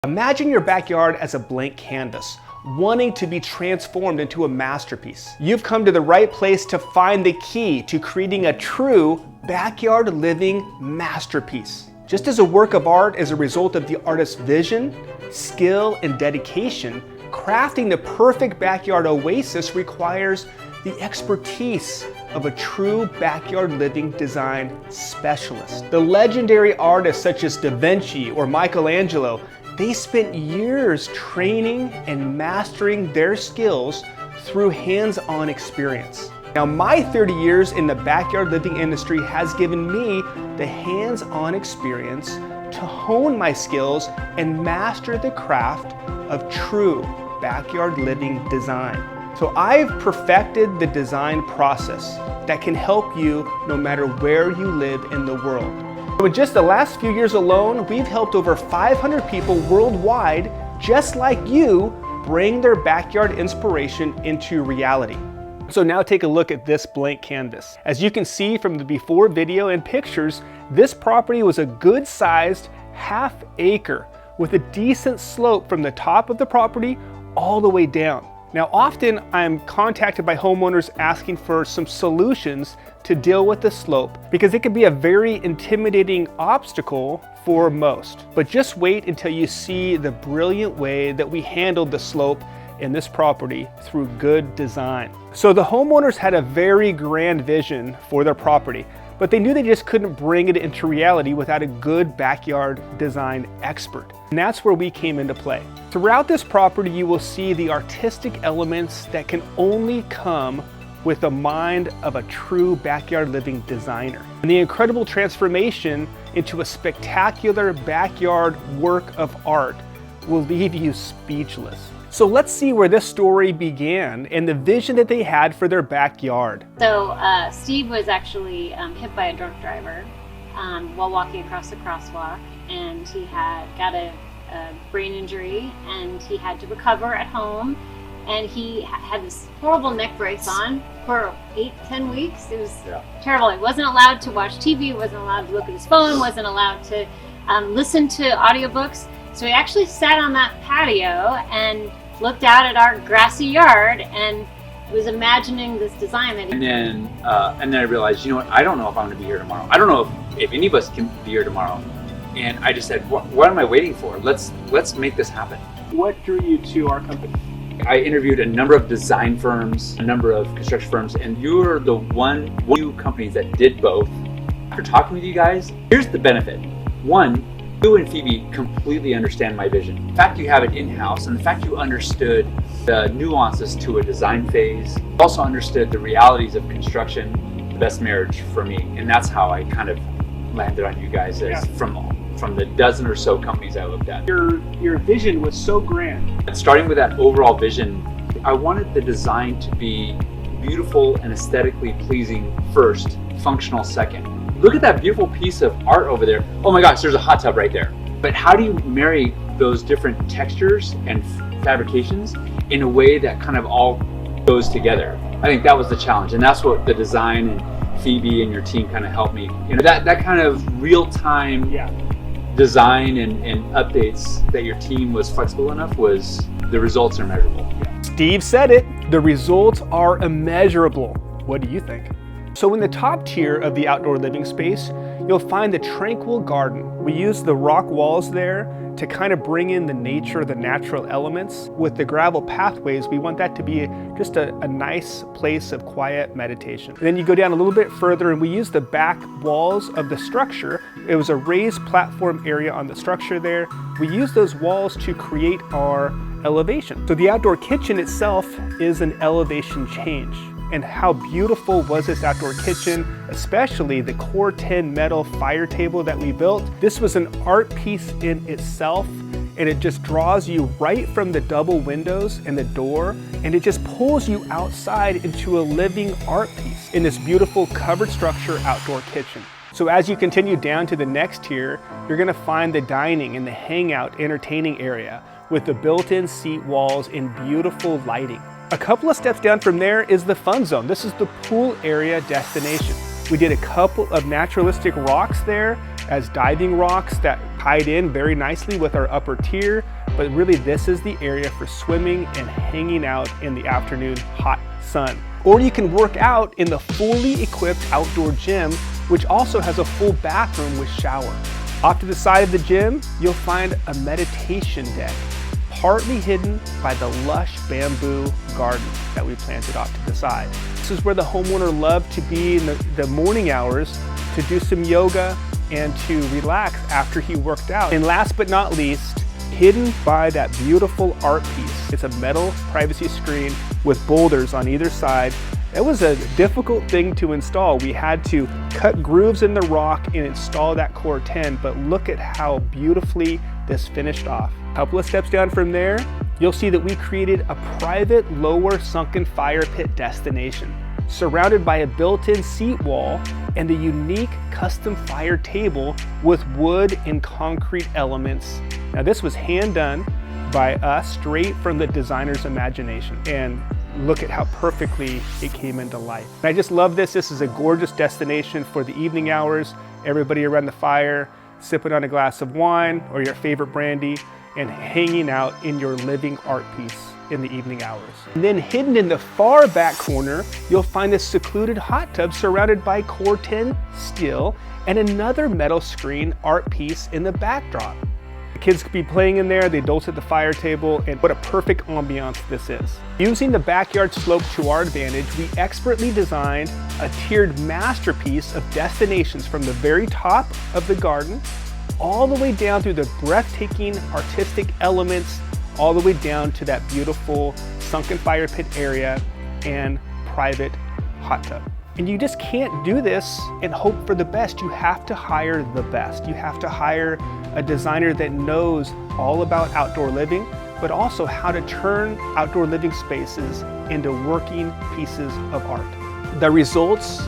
Imagine your backyard as a blank canvas, wanting to be transformed into a masterpiece. You've come to the right place to find the key to creating a true backyard living masterpiece. Just as a work of art is a result of the artist's vision, skill, and dedication, crafting the perfect backyard oasis requires the expertise of a true backyard living design specialist. The legendary artists such as Da Vinci or Michelangelo, they spent years training and mastering their skills through hands-on experience. Now, my 30 years in the backyard living industry has given me the hands-on experience to hone my skills and master the craft of true backyard living design. So I've perfected the design process that can help you no matter where you live in the world. So in just the last few years alone, we've helped over 500 people worldwide, just like you, bring their backyard inspiration into reality. So now take a look at this blank canvas. As you can see from the before video and pictures, this property was a good-sized half-acre with a decent slope from the top of the property all the way down. Now, often I'm contacted by homeowners asking for some solutions to deal with the slope because it can be a very intimidating obstacle for most. But just wait until you see the brilliant way that we handled the slope in this property through good design. So the homeowners had a very grand vision for their property, but they knew they just couldn't bring it into reality without a good backyard design expert. And that's where we came into play. Throughout this property, you will see the artistic elements that can only come with the mind of a true backyard living designer. And the incredible transformation into a spectacular backyard work of art will leave you speechless. So let's see where this story began and the vision that they had for their backyard. So Steve was actually hit by a drunk driver while walking across the crosswalk, and he had got a brain injury, and he had to recover at home, and he had this horrible neck brace on for 8-10 weeks. It was terrible. He wasn't allowed to watch TV, wasn't allowed to look at his phone, wasn't allowed to listen to audiobooks. So he actually sat on that patio and looked out at our grassy yard and was imagining this design that he and then I realized, you know what, I don't know if I'm going to be here tomorrow. I don't know if any of us can be here tomorrow. And I just said, what am I waiting for? Let's make this happen. What drew you to our company? I interviewed a number of design firms, a number of construction firms, and you're the one company that did both. After talking with you guys, here's the benefit. One, you and Phoebe completely understand my vision. The fact you have it in-house, and the fact you understood the nuances to a design phase, also understood the realities of construction, the best marriage for me. And that's how I kind of landed on you guys as from the dozen or so companies I looked at. Your vision was so grand. And starting with that overall vision, I wanted the design to be beautiful and aesthetically pleasing first, functional second. Look at that beautiful piece of art over there. Oh my gosh, there's a hot tub right there. But how do you marry those different textures and fabrications in a way that kind of all goes together? I think that was the challenge, and that's what the design and Phoebe and your team kind of helped me. You know, that kind of real-time design and updates that your team was flexible enough, was the results are measurable. Steve said it, the results are immeasurable. What do you think? So in the top tier of the outdoor living space, you'll find the tranquil garden. We use the rock walls there to kind of bring in the nature, the natural elements. With the gravel pathways, we want that to be just a nice place of quiet meditation. And then you go down a little bit further and we use the back walls of the structure. It was a raised platform area on the structure there. We use those walls to create our elevation. So the outdoor kitchen itself is an elevation change. And how beautiful was this outdoor kitchen, especially the Core 10 metal fire table that we built. This was an art piece in itself, and it just draws you right from the double windows and the door, and it just pulls you outside into a living art piece in this beautiful covered structure outdoor kitchen. So as you continue down to the next tier, you're gonna find the dining and the hangout entertaining area with the built-in seat walls and beautiful lighting. A couple of steps down from there is the fun zone. This is the pool area destination. We did a couple of naturalistic rocks there, as diving rocks that tied in very nicely with our upper tier, but really this is the area for swimming and hanging out in the afternoon hot sun. Or you can work out in the fully equipped outdoor gym, which also has a full bathroom with shower. Off to the side of the gym, you'll find a meditation deck, partly hidden by the lush bamboo garden that we planted off to the side. This is where the homeowner loved to be in the morning hours to do some yoga and to relax after he worked out. And last but not least, hidden by that beautiful art piece, it's a metal privacy screen with boulders on either side. It was a difficult thing to install. We had to cut grooves in the rock and install that core 10, but look at how beautifully this finished off. A couple of steps down from there, you'll see that we created a private lower sunken fire pit destination, surrounded by a built-in seat wall and a unique custom fire table with wood and concrete elements. Now this was hand done by us, straight from the designer's imagination. And look at how perfectly it came into life. And I just love this. This is a gorgeous destination for the evening hours. Everybody around the fire, sipping on a glass of wine or your favorite brandy and hanging out in your living art piece in the evening hours. And then hidden in the far back corner, you'll find this secluded hot tub surrounded by core 10 steel and another metal screen art piece in the backdrop. Kids could be playing in there, the adults at the fire table, and what a perfect ambiance this is. Using the backyard slope to our advantage, we expertly designed a tiered masterpiece of destinations from the very top of the garden, all the way down through the breathtaking artistic elements, all the way down to that beautiful sunken fire pit area and private hot tub. And you just can't do this and hope for the best. You have to hire the best. You have to hire a designer that knows all about outdoor living, but also how to turn outdoor living spaces into working pieces of art. The results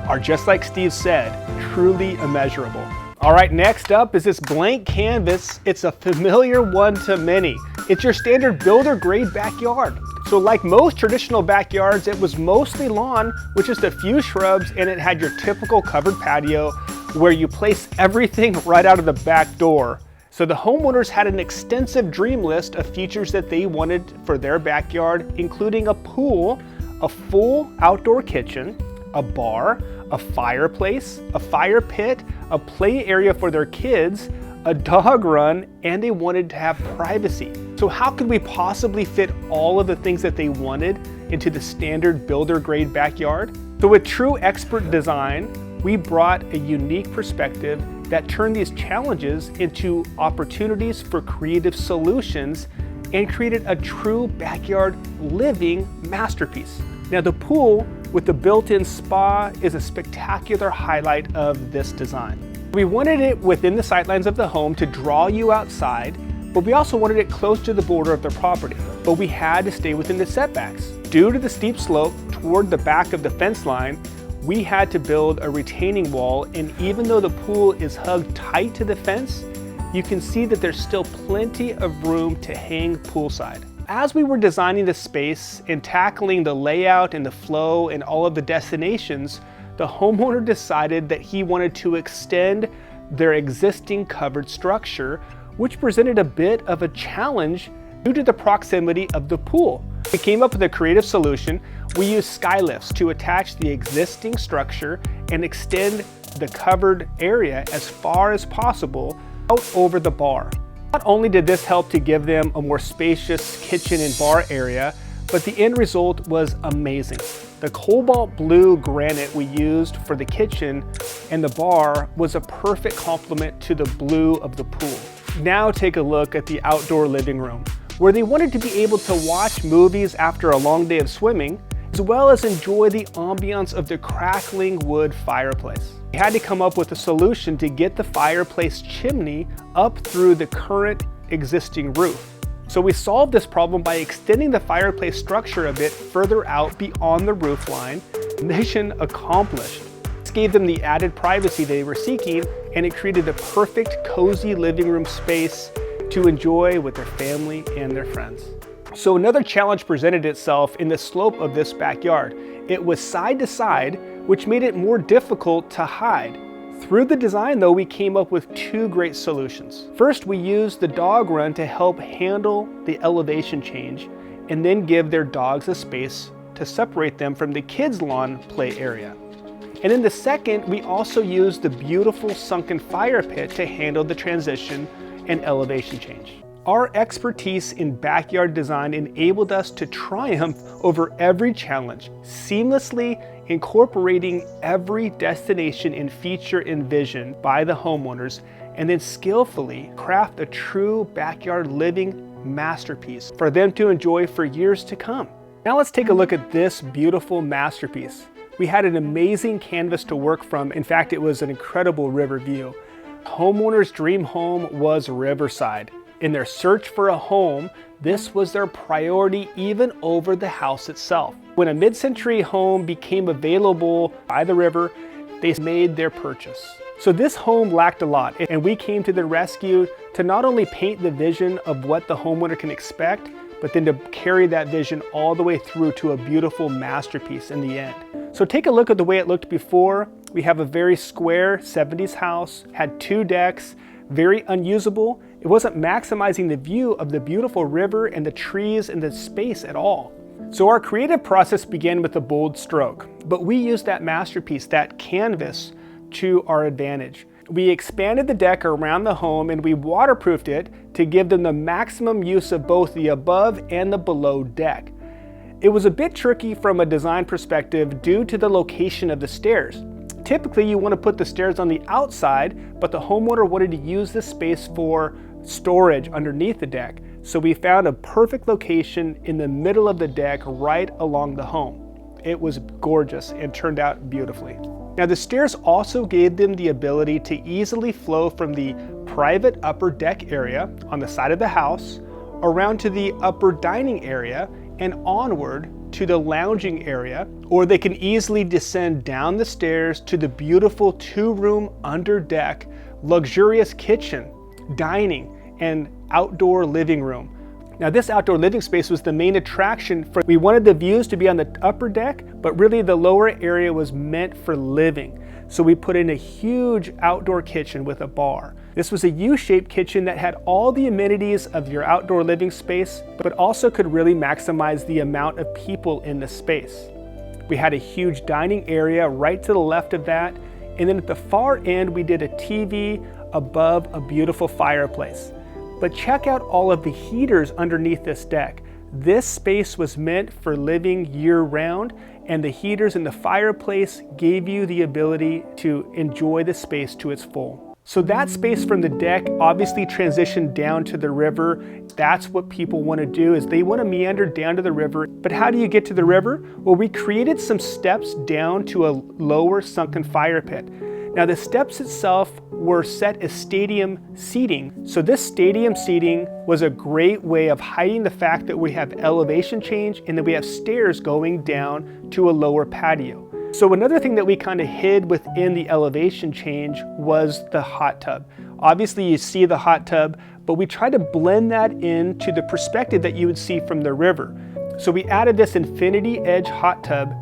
are, just like Steve said, truly immeasurable. All right, next up is this blank canvas. It's a familiar one to many. It's your standard builder grade backyard. So like most traditional backyards, it was mostly lawn with just a few shrubs, and it had your typical covered patio where you place everything right out of the back door. So the homeowners had an extensive dream list of features that they wanted for their backyard, including a pool, a full outdoor kitchen, a bar, a fireplace, a fire pit, a play area for their kids, a dog run, and they wanted to have privacy. So how could we possibly fit all of the things that they wanted into the standard builder grade backyard? So with true expert design, we brought a unique perspective that turned these challenges into opportunities for creative solutions and created a true backyard living masterpiece. Now the pool with the built-in spa is a spectacular highlight of this design. We wanted it within the sightlines of the home to draw you outside, but we also wanted it close to the border of the property. But we had to stay within the setbacks. Due to the steep slope toward the back of the fence line, we had to build a retaining wall, and even though the pool is hugged tight to the fence, you can see that there's still plenty of room to hang poolside. As we were designing the space and tackling the layout and the flow and all of the destinations, the homeowner decided that he wanted to extend their existing covered structure, which presented a bit of a challenge due to the proximity of the pool. We came up with a creative solution. We used sky lifts to attach the existing structure and extend the covered area as far as possible out over the bar. Not only did this help to give them a more spacious kitchen and bar area, but the end result was amazing. The cobalt blue granite we used for the kitchen and the bar was a perfect complement to the blue of the pool. Now take a look at the outdoor living room, where they wanted to be able to watch movies after a long day of swimming, as well as enjoy the ambiance of the crackling wood fireplace. We had to come up with a solution to get the fireplace chimney up through the current existing roof. So we solved this problem by extending the fireplace structure a bit further out beyond the roof line. Mission accomplished. This gave them the added privacy they were seeking, and it created a perfect cozy living room space to enjoy with their family and their friends. So another challenge presented itself in the slope of this backyard. It was side to side, which made it more difficult to hide. Through the design though, we came up with two great solutions. First, we used the dog run to help handle the elevation change and then give their dogs a space to separate them from the kids' lawn play area. And then the second, we also used the beautiful sunken fire pit to handle the transition and elevation change. Our expertise in backyard design enabled us to triumph over every challenge, seamlessly incorporating every destination and feature envisioned by the homeowners, and then skillfully craft a true backyard living masterpiece for them to enjoy for years to come. Now let's take a look at this beautiful masterpiece. We had an amazing canvas to work from. In fact, it was an incredible river view. Homeowners' dream home was Riverside. In their search for a home, this was their priority even over the house itself. When a mid-century home became available by the river, they made their purchase. So this home lacked a lot, and we came to the rescue to not only paint the vision of what the homeowner can expect, but then to carry that vision all the way through to a beautiful masterpiece in the end. So take a look at the way it looked before. We have a very square 70s house, had 2 decks, very unusable. It wasn't maximizing the view of the beautiful river and the trees and the space at all. So our creative process began with a bold stroke, but we used that masterpiece, that canvas, to our advantage. We expanded the deck around the home and we waterproofed it to give them the maximum use of both the above and the below deck. It was a bit tricky from a design perspective due to the location of the stairs. Typically you want to put the stairs on the outside, but the homeowner wanted to use this space for storage underneath the deck. So we found a perfect location in the middle of the deck right along the home. It was gorgeous and turned out beautifully. Now the stairs also gave them the ability to easily flow from the private upper deck area on the side of the house around to the upper dining area and onward to the lounging area, or they can easily descend down the stairs to the beautiful 2-room under deck, luxurious kitchen, dining, and outdoor living room. Now this outdoor living space was the main attraction. We wanted the views to be on the upper deck, but really the lower area was meant for living. So we put in a huge outdoor kitchen with a bar. This was a U-shaped kitchen that had all the amenities of your outdoor living space, but also could really maximize the amount of people in the space. We had a huge dining area right to the left of that, and then at the far end we did a TV above a beautiful fireplace. But check out all of the heaters underneath this deck. This space was meant for living year-round, and the heaters in the fireplace gave you the ability to enjoy the space to its full. So that space from the deck obviously transitioned down to the river. That's what people want to do, is they want to meander down to the river. But how do you get to the river? Well, we created some steps down to a lower sunken fire pit. Now the steps itself were set as stadium seating. So this stadium seating was a great way of hiding the fact that we have elevation change and that we have stairs going down to a lower patio. So another thing that we kind of hid within the elevation change was the hot tub. Obviously you see the hot tub, but we tried to blend that into the perspective that you would see from the river. So we added this infinity edge hot tub.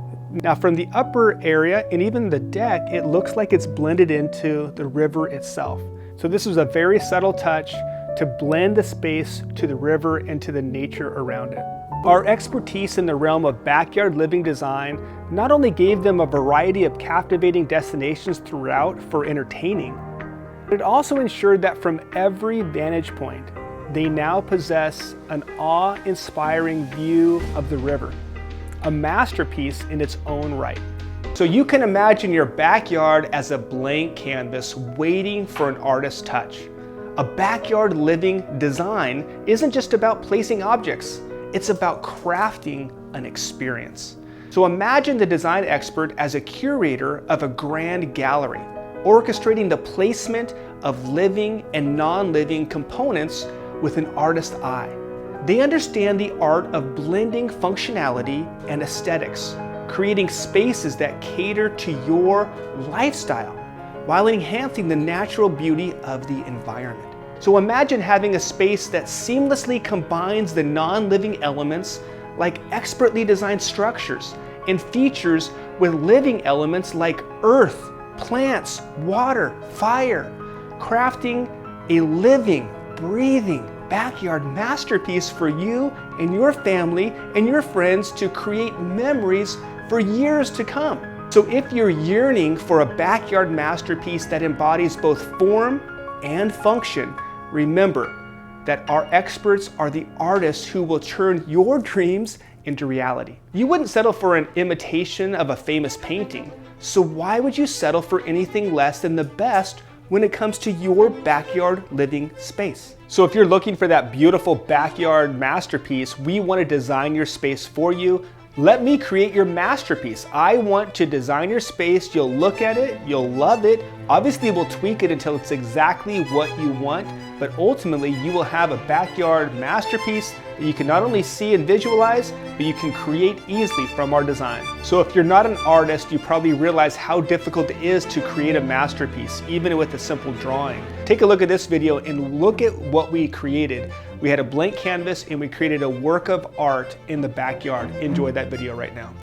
Now from the upper area and even the deck, it looks like it's blended into the river itself. So this was a very subtle touch to blend the space to the river and to the nature around it. Our expertise in the realm of backyard living design not only gave them a variety of captivating destinations throughout for entertaining, but it also ensured that from every vantage point, they now possess an awe-inspiring view of the river. A masterpiece in its own right. So you can imagine your backyard as a blank canvas waiting for an artist's touch. A backyard living design isn't just about placing objects, it's about crafting an experience. So imagine the design expert as a curator of a grand gallery, orchestrating the placement of living and non-living components with an artist's eye. They understand the art of blending functionality and aesthetics, creating spaces that cater to your lifestyle while enhancing the natural beauty of the environment. So imagine having a space that seamlessly combines the non-living elements like expertly designed structures and features with living elements like earth, plants, water, fire, crafting a living, breathing backyard masterpiece for you and your family and your friends to create memories for years to come. So if you're yearning for a backyard masterpiece that embodies both form and function, remember that our experts are the artists who will turn your dreams into reality. You wouldn't settle for an imitation of a famous painting, so why would you settle for anything less than the best when it comes to your backyard living space? So if you're looking for that beautiful backyard masterpiece, we want to design your space for you. Let me create your masterpiece. I want to design your space. You'll look at it, you'll love it. Obviously, we'll tweak it until it's exactly what you want, but ultimately you will have a backyard masterpiece that you can not only see and visualize, but you can create easily from our design. So if you're not an artist, you probably realize how difficult it is to create a masterpiece, even with a simple drawing. Take a look at this video and look at what we created. We had a blank canvas and we created a work of art in the backyard. Enjoy that video right now.